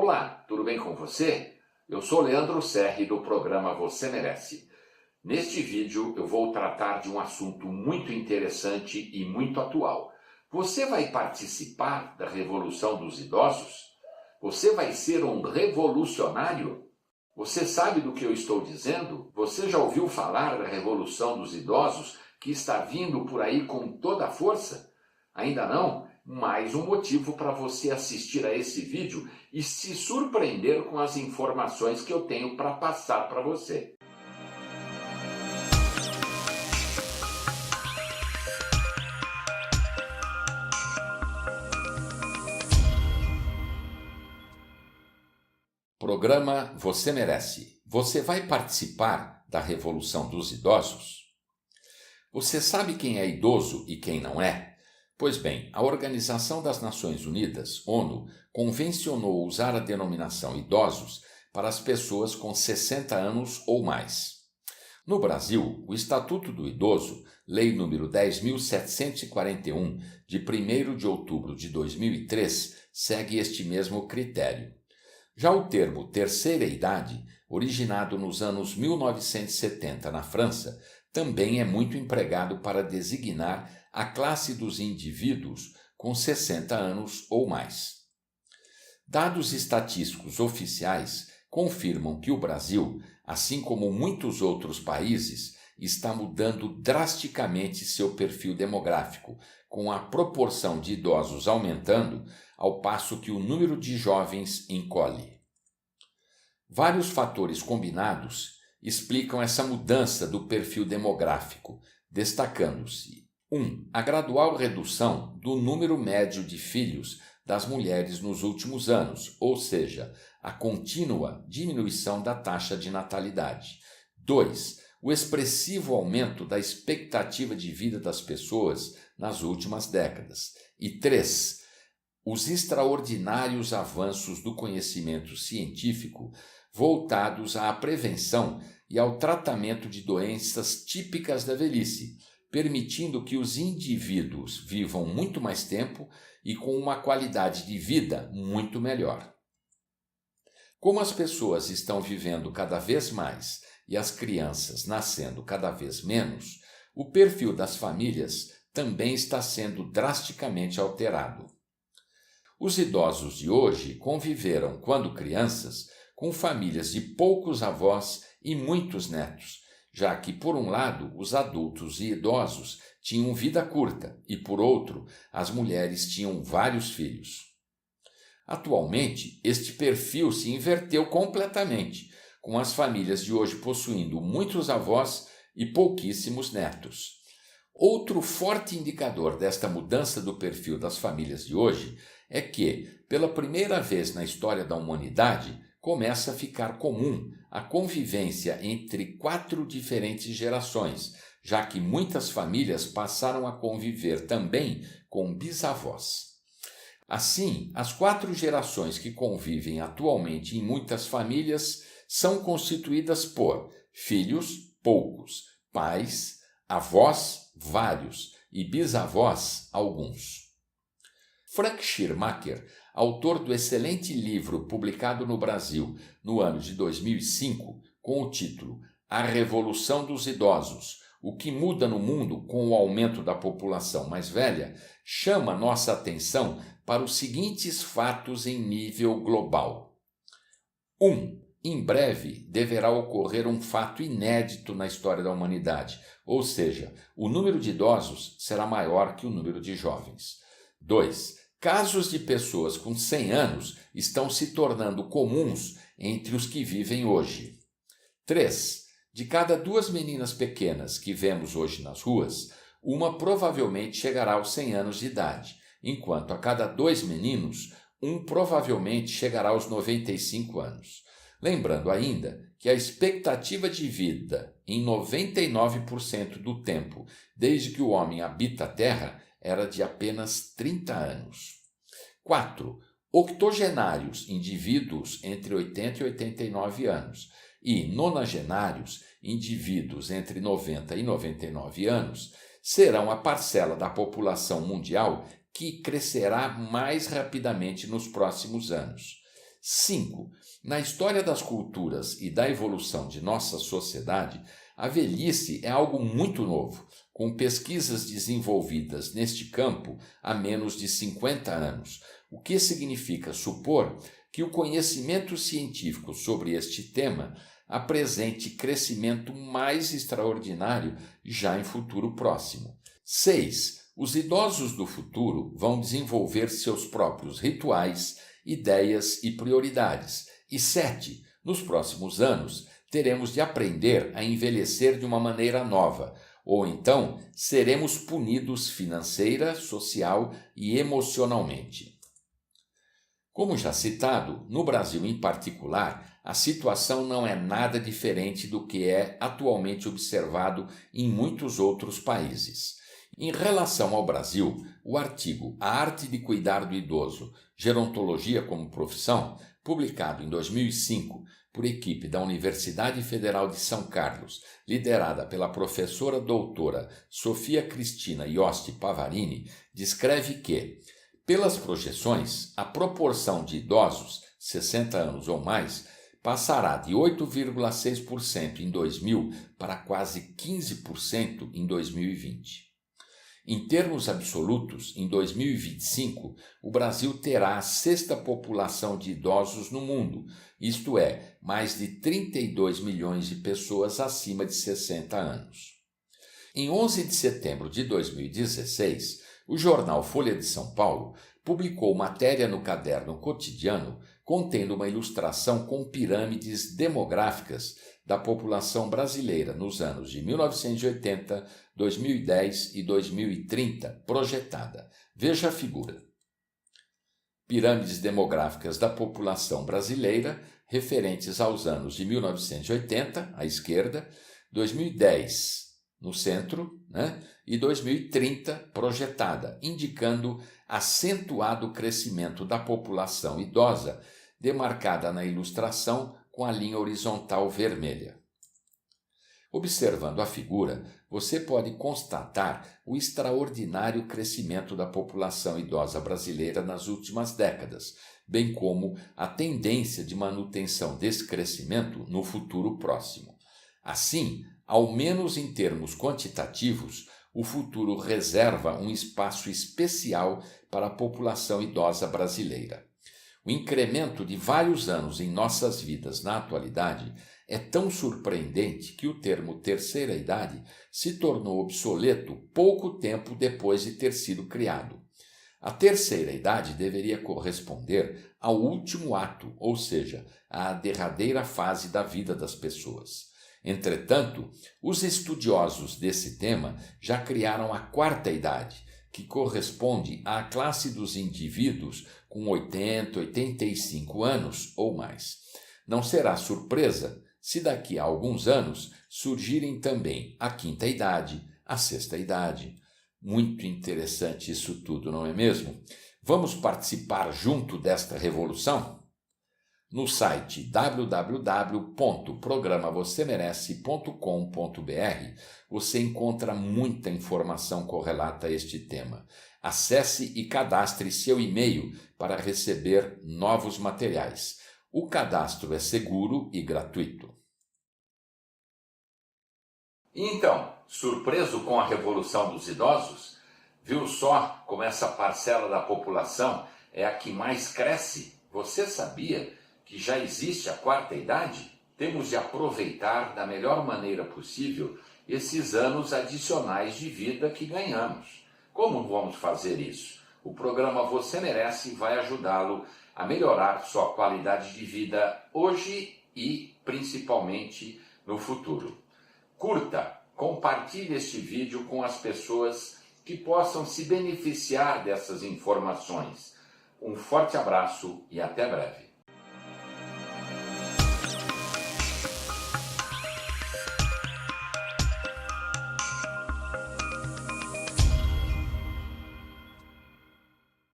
Olá, tudo bem com você? Eu sou Leandro Serri do programa Você Merece. Neste vídeo eu vou tratar de um assunto muito interessante e muito atual. Você vai participar da Revolução dos Idosos? Você vai ser um revolucionário? Você sabe do que eu estou dizendo? Você já ouviu falar da Revolução dos Idosos que está vindo por aí com toda a força? Ainda não? Mais um motivo para você assistir a esse vídeo e se surpreender com as informações que eu tenho para passar para você. Programa Você Merece. Você vai participar da Revolução dos Idosos? Você sabe quem é idoso e quem não é? Pois bem, a Organização das Nações Unidas, ONU, convencionou usar a denominação idosos para as pessoas com 60 anos ou mais. No Brasil, o Estatuto do Idoso, Lei nº 10.741, de 1º de outubro de 2003, segue este mesmo critério. Já o termo terceira idade, originado nos anos 1970 na França, também é muito empregado para designar a classe dos indivíduos com 60 anos ou mais. Dados estatísticos oficiais confirmam que o Brasil, assim como muitos outros países, está mudando drasticamente seu perfil demográfico, com a proporção de idosos aumentando, ao passo que o número de jovens encolhe. Vários fatores combinados explicam essa mudança do perfil demográfico, destacando-se: 1. A gradual redução do número médio de filhos das mulheres nos últimos anos, ou seja, a contínua diminuição da taxa de natalidade. 2. O expressivo aumento da expectativa de vida das pessoas nas últimas décadas. E 3. Os extraordinários avanços do conhecimento científico voltados à prevenção e ao tratamento de doenças típicas da velhice, permitindo que os indivíduos vivam muito mais tempo e com uma qualidade de vida muito melhor. Como as pessoas estão vivendo cada vez mais e as crianças nascendo cada vez menos, o perfil das famílias também está sendo drasticamente alterado. Os idosos de hoje conviveram, quando crianças, com famílias de poucos avós e muitos netos, já que, por um lado, os adultos e idosos tinham vida curta e, por outro, as mulheres tinham vários filhos. Atualmente, este perfil se inverteu completamente, com as famílias de hoje possuindo muitos avós e pouquíssimos netos. Outro forte indicador desta mudança do perfil das famílias de hoje é que, pela primeira vez na história da humanidade, começa a ficar comum a convivência entre 4 diferentes gerações, já que muitas famílias passaram a conviver também com bisavós. Assim, as 4 gerações que convivem atualmente em muitas famílias são constituídas por filhos, poucos, pais, avós, vários e bisavós, alguns. Frank Schirmacher, autor do excelente livro publicado no Brasil no ano de 2005, com o título A Revolução dos Idosos, o que muda no mundo com o aumento da população mais velha, chama nossa atenção para os seguintes fatos em nível global. 1. Em breve deverá ocorrer um fato inédito na história da humanidade, ou seja, o número de idosos será maior que o número de jovens. 2. Casos de pessoas com 100 anos estão se tornando comuns entre os que vivem hoje. 3. De cada 2 meninas pequenas que vemos hoje nas ruas, uma provavelmente chegará aos 100 anos de idade, enquanto a cada 2 meninos, um provavelmente chegará aos 95 anos. Lembrando ainda que a expectativa de vida em 99% do tempo, desde que o homem habita a Terra, era de apenas 30 anos. 4. Octogenários, indivíduos entre 80 e 89 anos, e nonagenários, indivíduos entre 90 e 99 anos, serão a parcela da população mundial que crescerá mais rapidamente nos próximos anos. 5. Na história das culturas e da evolução de nossa sociedade, a velhice é algo muito novo, com pesquisas desenvolvidas neste campo há menos de 50 anos, o que significa supor que o conhecimento científico sobre este tema apresente crescimento mais extraordinário já em futuro próximo. 6. Os idosos do futuro vão desenvolver seus próprios rituais, ideias e prioridades. E 7. Nos próximos anos, teremos de aprender a envelhecer de uma maneira nova, ou então seremos punidos financeira, social e emocionalmente. Como já citado, no Brasil em particular, a situação não é nada diferente do que é atualmente observado em muitos outros países. Em relação ao Brasil, o artigo A Arte de Cuidar do Idoso, Gerontologia como Profissão, publicado em 2005 por equipe da Universidade Federal de São Carlos, liderada pela professora doutora Sofia Cristina Iosti Pavarini, descreve que, pelas projeções, a proporção de idosos, 60 anos ou mais, passará de 8,6% em 2000 para quase 15% em 2020. Em termos absolutos, em 2025, o Brasil terá a sexta população de idosos no mundo, isto é, mais de 32 milhões de pessoas acima de 60 anos. Em 11 de setembro de 2016, o jornal Folha de São Paulo publicou matéria no caderno Cotidiano contendo uma ilustração com pirâmides demográficas da população brasileira nos anos de 1980, 2010 e 2030, projetada. Veja a figura. Pirâmides demográficas da população brasileira referentes aos anos de 1980, à esquerda, 2010 no centro, e 2030 projetada, indicando acentuado crescimento da população idosa, demarcada na ilustração com a linha horizontal vermelha. Observando a figura, você pode constatar o extraordinário crescimento da população idosa brasileira nas últimas décadas, bem como a tendência de manutenção desse crescimento no futuro próximo. Assim, ao menos em termos quantitativos, o futuro reserva um espaço especial para a população idosa brasileira. O incremento de vários anos em nossas vidas na atualidade é tão surpreendente que o termo terceira idade se tornou obsoleto pouco tempo depois de ter sido criado. A terceira idade deveria corresponder ao último ato, ou seja, à derradeira fase da vida das pessoas. Entretanto, os estudiosos desse tema já criaram a quarta idade, que corresponde à classe dos indivíduos com 80, 85 anos ou mais. Não será surpresa se daqui a alguns anos surgirem também a quinta idade, a sexta idade. Muito interessante isso tudo, não é mesmo? Vamos participar junto desta revolução? No site www.programavocemerece.com.br você encontra muita informação correlata a este tema. Acesse e cadastre seu e-mail para receber novos materiais. O cadastro é seguro e gratuito. Então, surpreso com a revolução dos idosos? Viu só como essa parcela da população é a que mais cresce? Você sabia que já existe a quarta idade? Temos de aproveitar da melhor maneira possível esses anos adicionais de vida que ganhamos. Como vamos fazer isso? O programa Você Merece vai ajudá-lo a melhorar sua qualidade de vida hoje e principalmente no futuro. Curta, compartilhe este vídeo com as pessoas que possam se beneficiar dessas informações. Um forte abraço e até breve.